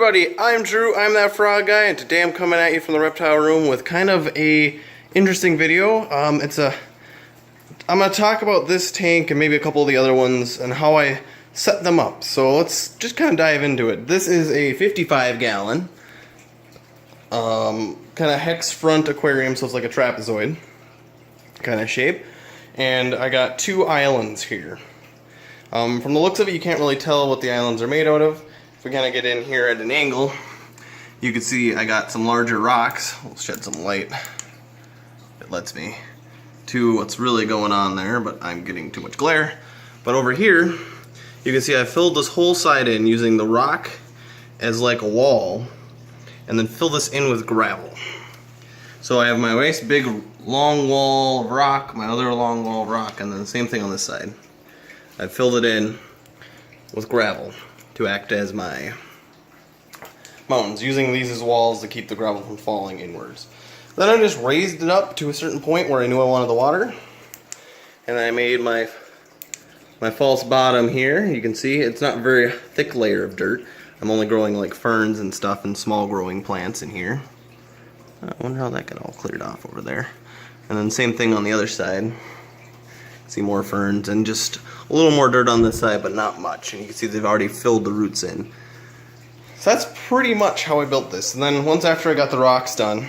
everybody, I'm Drew, I'm that frog guy, and today I'm coming at you from the reptile room with kind of a interesting video. I'm going to talk about this tank and maybe a couple of the other ones and how I set them up. So let's just kind of dive into it. This is a 55-gallon kind of hex front aquarium, so it's like a trapezoid kind of shape. And I got two islands here. From the looks of it, you can't really tell what the islands are made out of. If we kind of get in here at an angle, you can see I got some larger rocks. We'll shed some light, it lets me, to what's really going on there, but I'm getting too much glare. But over here, you can see I filled this whole side in using the rock as like a wall, and then fill this in with gravel. So I have my nice big long wall of rock, my other long wall of rock, and then the same thing on this side. I filled it in with gravel to act as my mountains, using these as walls to keep the gravel from falling inwards. Then I just raised it up to a certain point where I knew I wanted the water, and I made my false bottom here. You can see it's not a very thick layer of dirt. I'm only growing like ferns and stuff and small growing plants in here. I wonder how that got all cleared off over there. And then same thing on the other side. See more ferns and just a little more dirt on this side, but not much. And you can see they've already filled the roots in. So that's pretty much how I built this. And then once after I got the rocks done,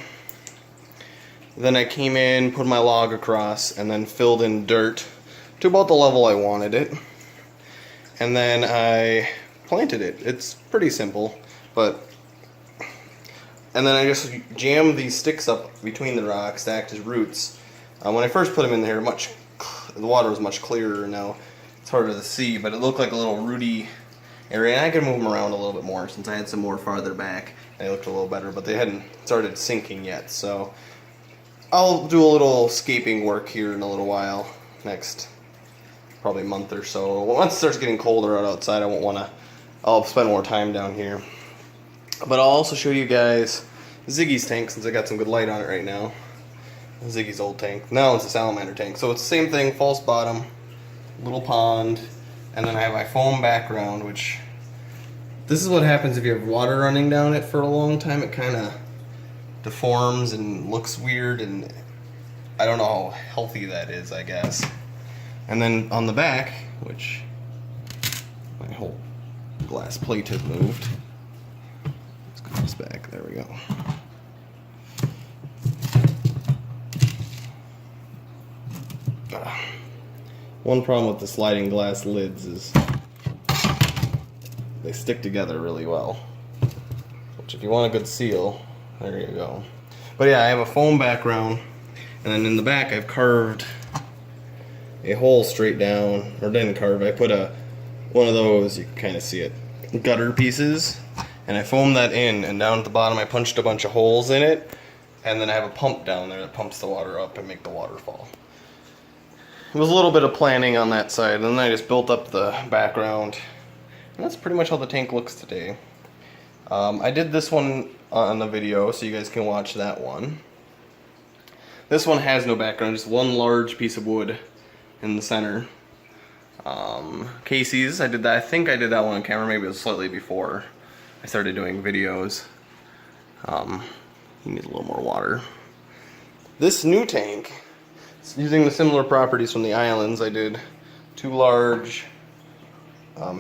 then I came in, put my log across, and then filled in dirt to about the level I wanted it. And then I planted it. It's pretty simple, but... And then I just jammed these sticks up between the rocks to act as roots. When I first put them in there, the water was much clearer. Now it's harder to see, but it looked like a little rooty area, and I could move them around a little bit more since I had some more farther back. They looked a little better, but they hadn't started sinking yet. So I'll do a little scaping work here in a little while, next probably month or so. Once it starts getting colder out outside, I'll spend more time down here. But I'll also show you guys Ziggy's tank, since I got some good light on it right now. Ziggy's old tank. Now it's a salamander tank. So it's the same thing, false bottom, little pond, and then I have my foam background, which, this is what happens if you have water running down it for a long time. It kind of deforms and looks weird, and I don't know how healthy that is, I guess. And then on the back, which my whole glass plate has moved. Let's go this back, there we go. One problem with the sliding glass lids is they stick together really well, which if you want a good seal, there you go. But yeah, I have a foam background, and then in the back I've carved a hole straight down, or didn't carve, I put one of those, you can kind of see it, gutter pieces, and I foamed that in, and down at the bottom I punched a bunch of holes in it, and then I have a pump down there that pumps the water up and make the water fall. It was a little bit of planning on that side, and then I just built up the background, and that's pretty much how the tank looks today. I did this one on the video, so you guys can watch that one. This one has no background, just one large piece of wood in the center. Casey's, I did that. I think I did that one on camera, maybe it was slightly before I started doing videos. You need a little more water. This new tank, using the similar properties from the islands, I did two large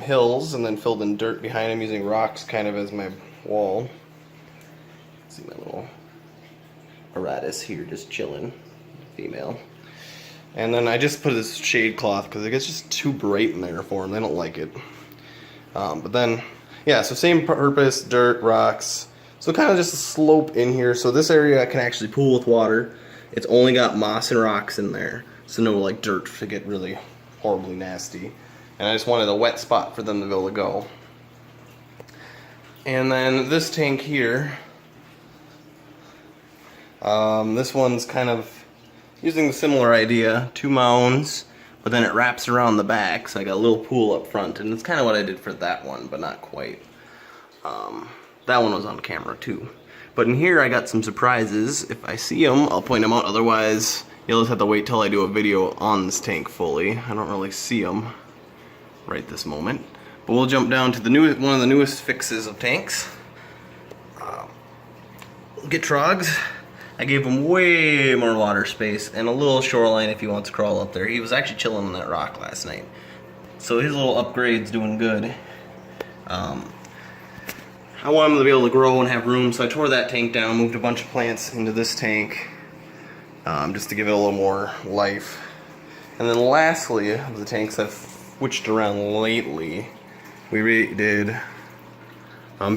hills and then filled in dirt behind them using rocks kind of as my wall. See my little Aratus here just chilling, female. And then I just put this shade cloth because it gets just too bright in there for them. They don't like it. But then, yeah, so same purpose, dirt, rocks. So kind of just a slope in here. So this area I can actually pool with water. It's only got moss and rocks in there, so no like dirt to get really horribly nasty. And I just wanted a wet spot for them to be able to go. And then this tank here, this one's kind of using the similar idea, two mounds, but then it wraps around the back, so I got a little pool up front, and it's kind of what I did for that one, but not quite. That one was on camera too. But in here I got some surprises. If I see them, I'll point them out. Otherwise, you'll just have to wait till I do a video on this tank fully. I don't really see them right this moment. But we'll jump down to the one of the newest fixes of tanks. get trogs. I gave him way more water space and a little shoreline if he wants to crawl up there. He was actually chilling on that rock last night. So his little upgrade's doing good. I want him to be able to grow and have room, so I tore that tank down, moved a bunch of plants into this tank, just to give it a little more life. And then lastly, of the tanks I've switched around lately, we redid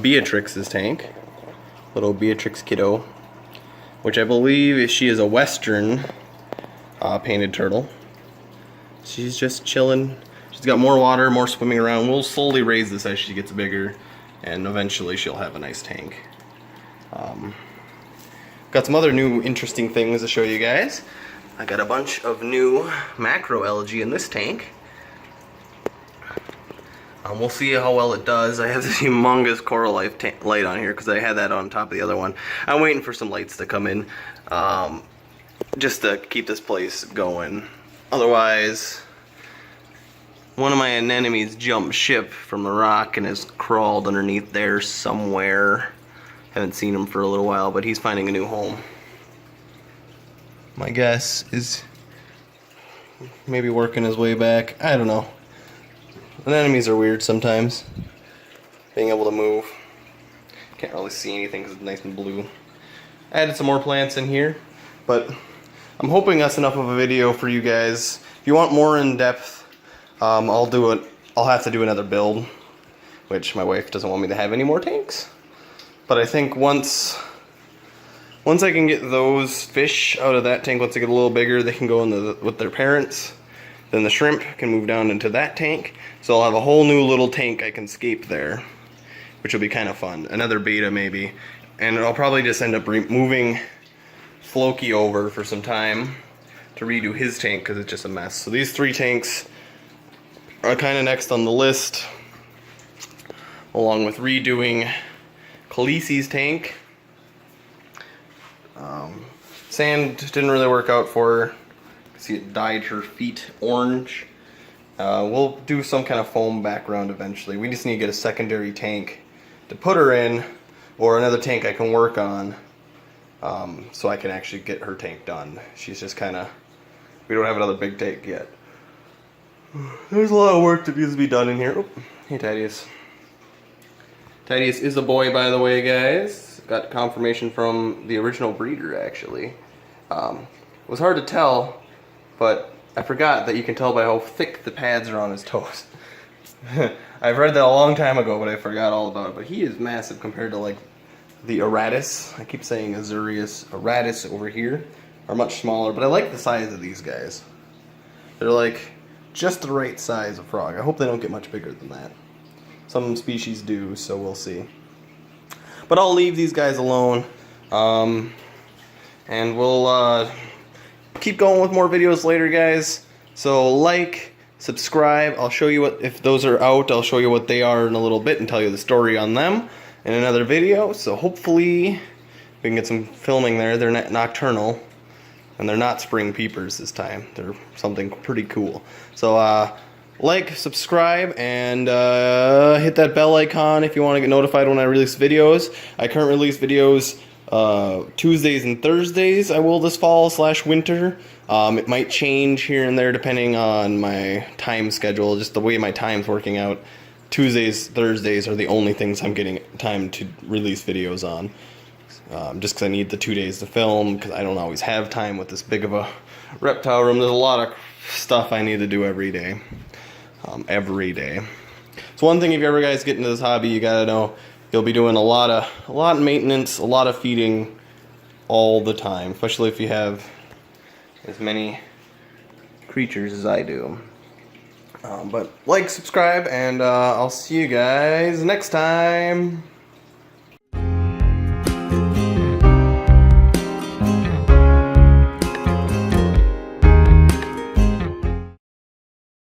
Beatrix's tank, little Beatrix kiddo, which I believe she is a Western painted turtle. She's just chilling. She's got more water, more swimming around. We'll slowly raise this as she gets bigger, and eventually she'll have a nice tank. Got some other new interesting things to show you guys. I got a bunch of new macro algae in this tank. We'll see how well it does. I have this humongous coral light on here because I had that on top of the other one. I'm waiting for some lights to come in just to keep this place going. Otherwise, one of my anemones jumped ship from the rock and has crawled underneath there somewhere. Haven't seen him for a little while, but he's finding a new home. My guess is maybe working his way back. I don't know. Anemones are weird sometimes. Being able to move. Can't really see anything because it's nice and blue. I added some more plants in here, but I'm hoping that's enough of a video for you guys. If you want more in depth, I'll do it. I'll have to do another build, which my wife doesn't want me to have any more tanks. But I think once I can get those fish out of that tank, once they get a little bigger, they can go in with their parents. Then the shrimp can move down into that tank. So I'll have a whole new little tank I can scape there, which will be kind of fun. Another beta maybe. And I'll probably just end up moving Floki over for some time to redo his tank because it's just a mess. So these 3 tanks are kind of next on the list, along with redoing Khaleesi's tank. Sand didn't really work out for her. See, it dyed her feet orange. We'll do some kind of foam background eventually. We just need to get a secondary tank to put her in, or another tank I can work on, so I can actually get her tank done. She's just kind of, we don't have another big tank yet. There's a lot of work that needs to be done in here. Oh, hey Thaddeus. Thaddeus is a boy, by the way, guys. Got confirmation from the original breeder, actually. It was hard to tell, but I forgot that you can tell by how thick the pads are on his toes. I've read that a long time ago, but I forgot all about it. But he is massive compared to, like, the Aratus. I keep saying Azurius. Aratus over here are much smaller, but I like the size of these guys. They're like just the right size of frog. I hope they don't get much bigger than that. Some species do, so we'll see. But I'll leave these guys alone, and we'll keep going with more videos later, guys. So like, subscribe. I'll show you what, if those are out, I'll show you what they are in a little bit and tell you the story on them in another video. So hopefully we can get some filming there. They're nocturnal. And they're not spring peepers this time. They're something pretty cool. So, like, subscribe, and hit that bell icon if you want to get notified when I release videos. I currently release videos Tuesdays and Thursdays, I will this fall / winter. It might change here and there depending on my time schedule, just the way my time's working out. Tuesdays, Thursdays are the only things I'm getting time to release videos on. Just because I need the 2 days to film, because I don't always have time with this big of a reptile room. There's a lot of stuff I need to do every day. So one thing, if you ever guys get into this hobby, you gotta know you'll be doing a lot of maintenance, a lot of feeding all the time, especially if you have as many creatures as I do. But like, subscribe, and I'll see you guys next time.